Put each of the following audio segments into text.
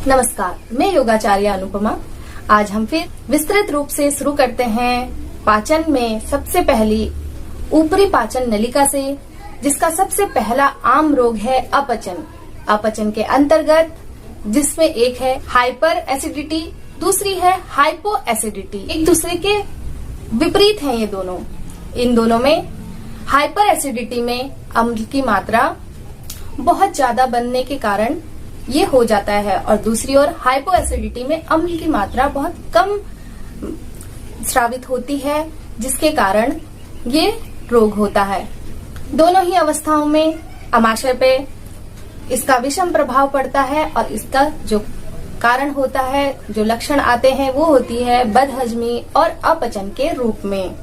नमस्कार, मैं योगाचार्य अनुपमा। आज हम फिर विस्तृत रूप से शुरू करते हैं पाचन में सबसे पहली ऊपरी पाचन नलिका से, जिसका सबसे पहला आम रोग है अपचन। अपचन के अंतर्गत जिसमें एक है हाइपर एसिडिटी, दूसरी है हाइपो एसिडिटी। एक दूसरे के विपरीत हैं ये दोनों। इन दोनों में हाइपर एसिडिटी में अम्ल की मात्रा बहुत ज्यादा बनने के कारण ये हो जाता है, और दूसरी ओर हाइपो एसिडिटी में अम्ल की मात्रा बहुत कम स्रावित होती है, जिसके कारण ये रोग होता है। दोनों ही अवस्थाओं में आमाशय पे इसका विषम प्रभाव पड़ता है, और इसका जो कारण होता है, जो लक्षण आते हैं, वो होती है बदहजमी और अपचन के रूप में।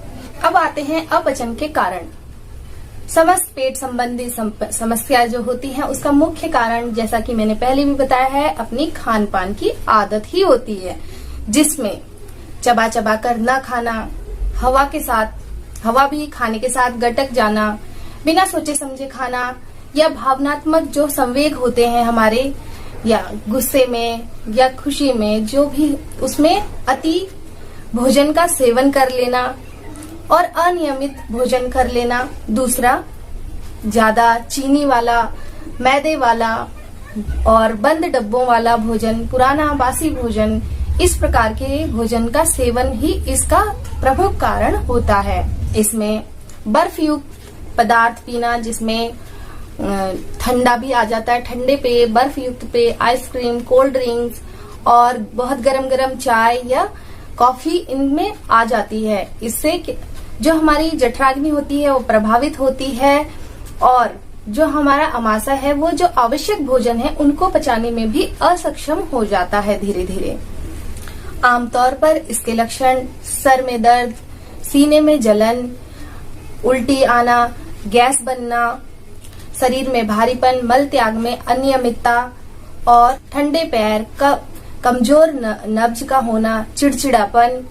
अब आते हैं अपचन के कारण। समस्त पेट संबंधी समस्या जो होती है, उसका मुख्य कारण, जैसा कि मैंने पहले भी बताया है, अपनी खान पान की आदत ही होती है, जिसमें चबा चबा कर न खाना, हवा भी खाने के साथ गटक जाना, बिना सोचे समझे खाना, या भावनात्मक जो संवेग होते हैं हमारे, या गुस्से में या खुशी में, जो भी उसमें अति भोजन का सेवन कर लेना और अनियमित भोजन कर लेना। दूसरा, ज्यादा चीनी वाला, मैदे वाला और बंद डब्बों वाला भोजन, पुराना बासी भोजन, इस प्रकार के भोजन का सेवन ही इसका प्रमुख कारण होता है। इसमें बर्फ युक्त पदार्थ पीना, जिसमें ठंडा भी आ जाता है, ठंडे पेय, बर्फ युक्त पेय, आइसक्रीम, कोल्ड ड्रिंक्स और बहुत गरम गरम चाय या कॉफी इनमें आ जाती है। इससे जो हमारी जठराग्नि होती है वो प्रभावित होती है, और जो हमारा आमाशय है वो जो आवश्यक भोजन है उनको पचाने में भी असक्षम हो जाता है धीरे धीरे। आमतौर पर इसके लक्षण सर में दर्द, सीने में जलन, उल्टी आना, गैस बनना, शरीर में भारीपन, मल त्याग में अनियमितता और ठंडे पैर, कमजोर नब्ज का होना, चिड़चिड़ापन,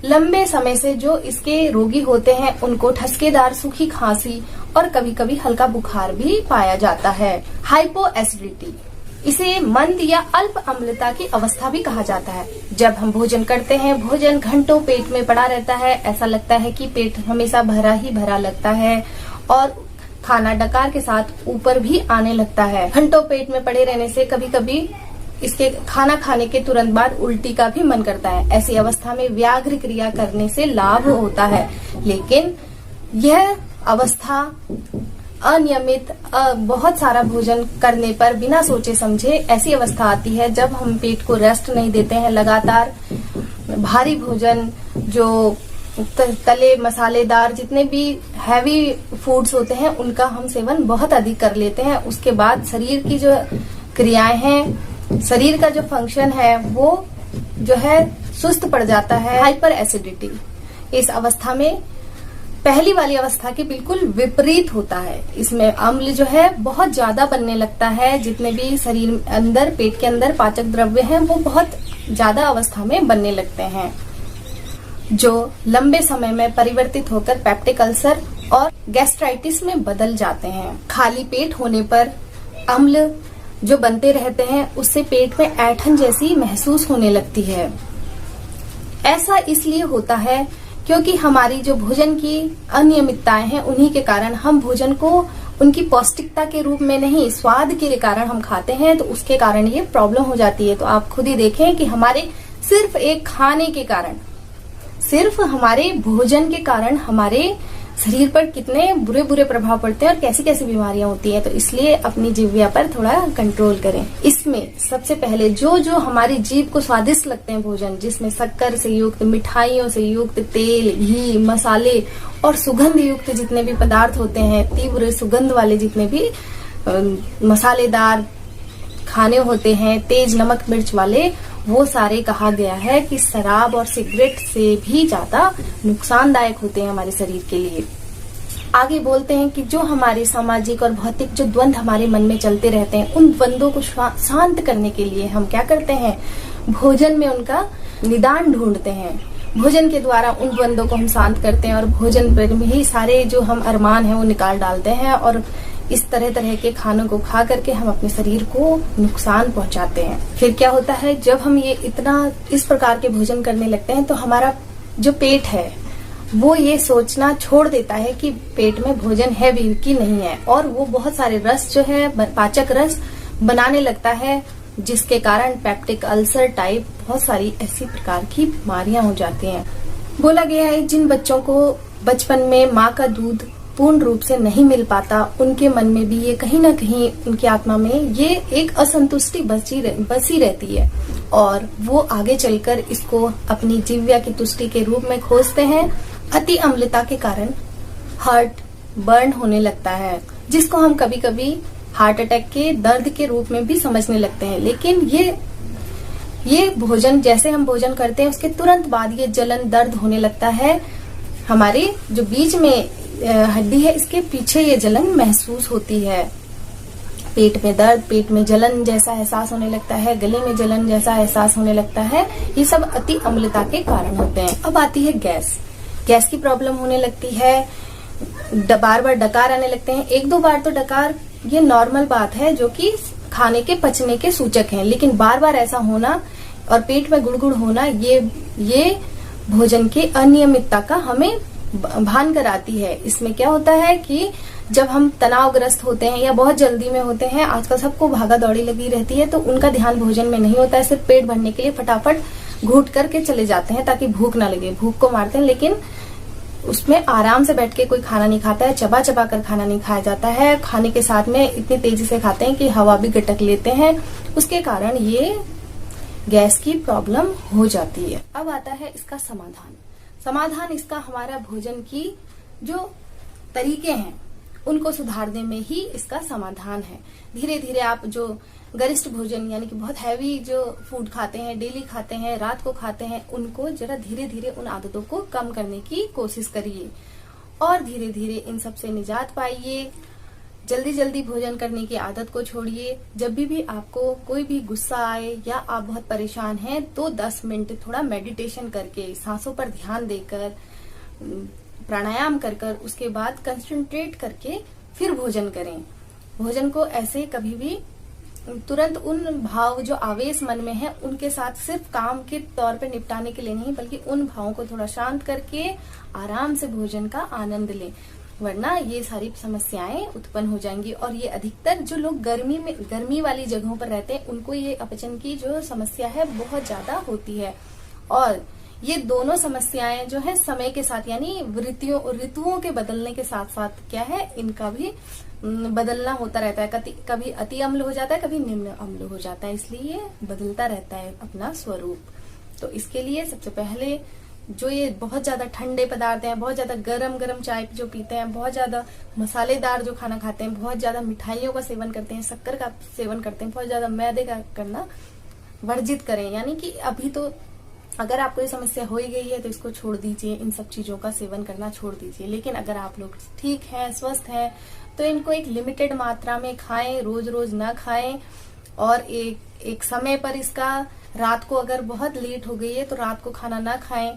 लंबे समय से जो इसके रोगी होते हैं उनको ठसकेदार सूखी खांसी और कभी कभी हल्का बुखार भी पाया जाता है। हाइपो एसिडिटी, इसे मंद या अल्प अम्लता की अवस्था भी कहा जाता है। जब हम भोजन करते हैं, भोजन घंटों पेट में पड़ा रहता है, ऐसा लगता है कि पेट हमेशा भरा ही भरा लगता है, और खाना डकार के साथ ऊपर भी आने लगता है। घंटों पेट में पड़े रहने से कभी कभी इसके खाना खाने के तुरंत बाद उल्टी का भी मन करता है। ऐसी अवस्था में व्याघ्र क्रिया करने से लाभ होता है, लेकिन यह अवस्था अनियमित बहुत सारा भोजन करने पर बिना सोचे समझे ऐसी अवस्था आती है जब हम पेट को रेस्ट नहीं देते हैं। लगातार भारी भोजन, जो तले मसालेदार जितने भी हैवी फूड्स होते हैं, उनका हम सेवन बहुत अधिक कर लेते हैं। उसके बाद शरीर की जो क्रियाएं हैं, शरीर का जो फंक्शन है, वो जो है सुस्त पड़ जाता है। हाइपर एसिडिटी इस अवस्था में पहली वाली अवस्था के बिल्कुल विपरीत होता है। इसमें अम्ल जो है बहुत ज्यादा बनने लगता है। जितने भी शरीर अंदर, पेट के अंदर पाचक द्रव्य हैं, वो बहुत ज्यादा अवस्था में बनने लगते हैं, जो लंबे समय में परिवर्तित होकर पेप्टिक अल्सर और गैस्ट्राइटिस में बदल जाते हैं। खाली पेट होने पर अम्ल जो बनते रहते हैं, उससे पेट में ऐंठन जैसी महसूस होने लगती है। ऐसा इसलिए होता है क्योंकि हमारी जो भोजन की अनियमितताएं हैं, उन्हीं के कारण हम भोजन को उनकी पौष्टिकता के रूप में नहीं, स्वाद के कारण हम खाते हैं, तो उसके कारण ये प्रॉब्लम हो जाती है। तो आप खुद ही देखें कि हमारे सिर्फ एक खाने के कारण, सिर्फ हमारे भोजन के कारण हमारे शरीर पर कितने बुरे बुरे प्रभाव पड़ते हैं और कैसी कैसी बीमारियां होती हैं। तो इसलिए अपनी जीव्या पर थोड़ा कंट्रोल करें। इसमें सबसे पहले जो हमारी जीभ को स्वादिष्ट लगते हैं भोजन, जिसमें शक्कर से युक्त, मिठाइयों से युक्त, तेल, घी, मसाले और सुगंध युक्त जितने भी पदार्थ होते हैं, तीव्र सुगंध वाले जितने भी मसालेदार खाने होते हैं, तेज नमक मिर्च वाले, वो सारे कहा गया है कि शराब और सिगरेट से भी ज्यादा नुकसानदायक होते हैं हमारे शरीर के लिए। आगे बोलते हैं कि जो हमारे सामाजिक और भौतिक जो द्वंद्व हमारे मन में चलते रहते हैं, उन द्वंद्वों को शांत करने के लिए हम क्या करते हैं, भोजन में उनका निदान ढूंढते हैं। भोजन के द्वारा उन द्वंद्वों को हम शांत करते हैं, और भोजन पर ही सारे जो हम अरमान हैं वो निकाल डालते हैं, और इस तरह तरह के खानों को खा करके हम अपने शरीर को नुकसान पहुंचाते हैं। फिर क्या होता है, जब हम ये इतना इस प्रकार के भोजन करने लगते हैं तो हमारा जो पेट है वो ये सोचना छोड़ देता है कि पेट में भोजन है भी कि नहीं है, और वो बहुत सारे रस जो है पाचक रस बनाने लगता है, जिसके कारण पेप्टिक अल्सर टाइप बहुत सारी ऐसी प्रकार की बीमारियां हो जाती हैं। बोला गया है जिन बच्चों को बचपन में माँ का दूध पूर्ण रूप से नहीं मिल पाता, उनके मन में भी ये कहीं ना कहीं उनकी आत्मा में ये एक असंतुष्टि बसी रहती है, और वो आगे चलकर इसको अपनी जीव्या की तुष्टि के रूप में खोजते हैं। अति अम्लता के कारण हार्ट बर्न होने लगता है, जिसको हम कभी कभी हार्ट अटैक के दर्द के रूप में भी समझने लगते हैं। लेकिन ये भोजन, जैसे हम भोजन करते हैं उसके तुरंत बाद ये जलन दर्द होने लगता है। हमारे जो बीच में हड्डी है इसके पीछे ये जलन महसूस होती है। पेट में दर्द, पेट में जलन जैसा एहसास होने लगता है, गले में जलन जैसा एहसास होने लगता है। ये सब अति अम्लता के कारण होते हैं। अब आती है गैस की प्रॉब्लम होने लगती है, बार बार डकार आने लगते हैं। एक दो बार तो डकार ये नॉर्मल बात है, जो कि खाने के पचने के सूचक हैं, लेकिन बार बार ऐसा होना और पेट में गुड़गुड़ होना ये भोजन के अनियमितता का हमें भान कराती है। इसमें क्या होता है कि जब हम तनावग्रस्त होते हैं या बहुत जल्दी में होते हैं, आजकल सबको भागा दौड़ी लगी रहती है, तो उनका ध्यान भोजन में नहीं होता है, सिर्फ पेट भरने के लिए फटाफट घूट करके चले जाते हैं ताकि भूख ना लगे, भूख को मारते हैं। लेकिन उसमें आराम से बैठ के कोई खाना नहीं खाता है, चबा चबा कर खाना नहीं खाया जाता है। खाने के साथ में इतनी तेजी से खाते हैं कि हवा भी गटक लेते हैं, उसके कारण ये गैस की प्रॉब्लम हो जाती है। अब आता है इसका समाधान इसका हमारा भोजन की जो तरीके हैं उनको सुधारने में ही इसका समाधान है। धीरे धीरे आप जो गरिष्ठ भोजन यानी कि बहुत हैवी जो फूड खाते हैं, डेली खाते हैं, रात को खाते हैं, उनको जरा धीरे धीरे उन आदतों को कम करने की कोशिश करिए और धीरे धीरे इन सब से निजात पाइए। जल्दी जल्दी भोजन करने की आदत को छोड़िए। जब भी आपको कोई भी गुस्सा आए या आप बहुत परेशान हैं तो 10 मिनट थोड़ा मेडिटेशन करके, सांसों पर ध्यान देकर, प्राणायाम कर उसके बाद कंसंट्रेट करके फिर भोजन करें। भोजन को ऐसे कभी भी तुरंत उन भाव जो आवेश मन में है उनके साथ सिर्फ काम के तौर पे निपटाने के लिए नहीं, बल्कि उन भावों को थोड़ा शांत करके आराम से भोजन का आनंद लें, वरना ये सारी समस्याएं उत्पन्न हो जाएंगी। और ये अधिकतर जो लोग गर्मी वाली जगहों पर रहते हैं उनको ये अपचन की जो समस्या है बहुत ज्यादा होती है। और ये दोनों समस्याएं जो है समय के साथ यानी ऋतुओं के बदलने के साथ साथ क्या है, इनका भी बदलना होता रहता है। कभी अति अम्ल हो जाता है, कभी निम्न अम्ल हो जाता है, इसलिए बदलता रहता है अपना स्वरूप। तो इसके लिए सबसे पहले जो ये बहुत ज्यादा ठंडे पदार्थ हैं, बहुत ज्यादा गरम चाय जो पीते हैं, बहुत ज्यादा मसालेदार जो खाना खाते हैं, बहुत ज्यादा मिठाइयों का सेवन करते हैं, शक्कर का सेवन करते हैं, बहुत ज्यादा मैदे का करना वर्जित करें। यानी कि अभी तो अगर आपको ये समस्या हो ही गई है तो इसको छोड़ दीजिए, इन सब चीजों का सेवन करना छोड़ दीजिए। लेकिन अगर आप लोग ठीक हैं, स्वस्थ हैं, तो इनको एक लिमिटेड मात्रा में खाएं, रोज रोज ना खाएं। और एक समय पर इसका, रात को अगर बहुत लेट हो गई है तो रात को खाना ना खाएं,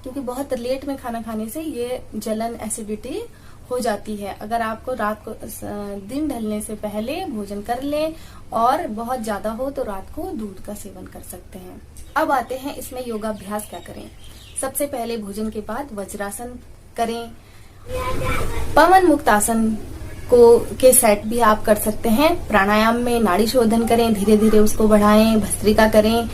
क्योंकि बहुत लेट में खाना खाने से ये जलन, एसिडिटी हो जाती है। अगर आपको रात को दिन ढलने से पहले भोजन कर लें और बहुत ज्यादा हो तो रात को दूध का सेवन कर सकते हैं। अब आते हैं इसमें योगाभ्यास क्या करें। सबसे पहले भोजन के बाद वज्रासन करें। पवन मुक्तासन के सेट भी आप कर सकते हैं। प्राणायाम में नाड़ी शोधन करें, धीरे धीरे उसको बढ़ाएं, भस्त्रिका करें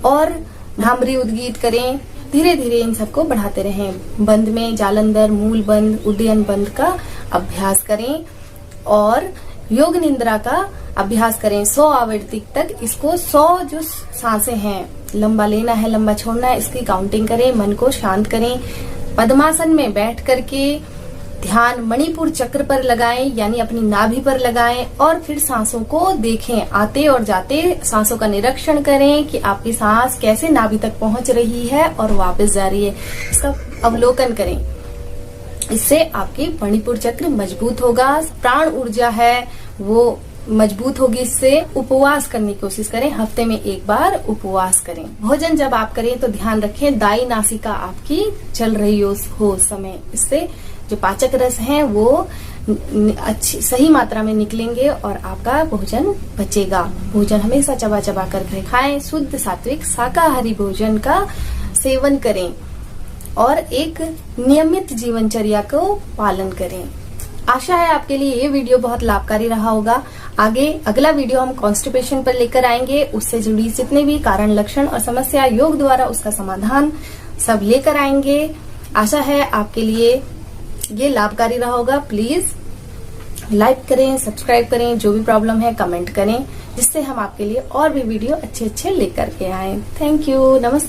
और भ्रामरी उद्गीत करें। धीरे धीरे इन सबको बढ़ाते रहें। बंद में जालंधर, मूल बंद, उड्डयन बंद का अभ्यास करें और योग निद्रा का अभ्यास करें 100 आवृत्ति तक। इसको 100 जो सांसें हैं, लंबा लेना है, लंबा छोड़ना है, इसकी काउंटिंग करें। मन को शांत करें। पद्मासन में बैठ करके ध्यान मणिपुर चक्र पर लगाएं, यानी अपनी नाभि पर लगाएं और फिर सांसों को देखें। आते और जाते सांसों का निरीक्षण करें कि आपकी सांस कैसे नाभि तक पहुंच रही है और वापस जा रही है, इसका अवलोकन करें। इससे आपकी मणिपुर चक्र मजबूत होगा, प्राण ऊर्जा है वो मजबूत होगी। इससे उपवास करने की कोशिश करें, हफ्ते में 1 बार उपवास करें। भोजन जब आप करें तो ध्यान रखें दाई नासिका आपकी चल रही हो उस समय। इससे जो पाचक रस हैं वो अच्छी सही मात्रा में निकलेंगे और आपका भोजन बचेगा। भोजन हमेशा चबा चबा कर खाएं, शुद्ध सात्विक शाकाहारी भोजन का सेवन करें और एक नियमित जीवनचर्या को पालन करें। आशा है आपके लिए ये वीडियो बहुत लाभकारी रहा होगा। आगे अगला वीडियो हम कॉन्स्टिपेशन पर लेकर आएंगे, उससे जुड़ी जितने भी कारण, लक्षण और समस्या योग द्वारा उसका समाधान सब लेकर आएंगे। आशा है आपके लिए ये लाभकारी रहा होगा। प्लीज लाइक करें, सब्सक्राइब करें, जो भी प्रॉब्लम है कमेंट करें, जिससे हम आपके लिए और भी वीडियो अच्छे अच्छे लेकर के आए। थैंक यू, नमस्कार।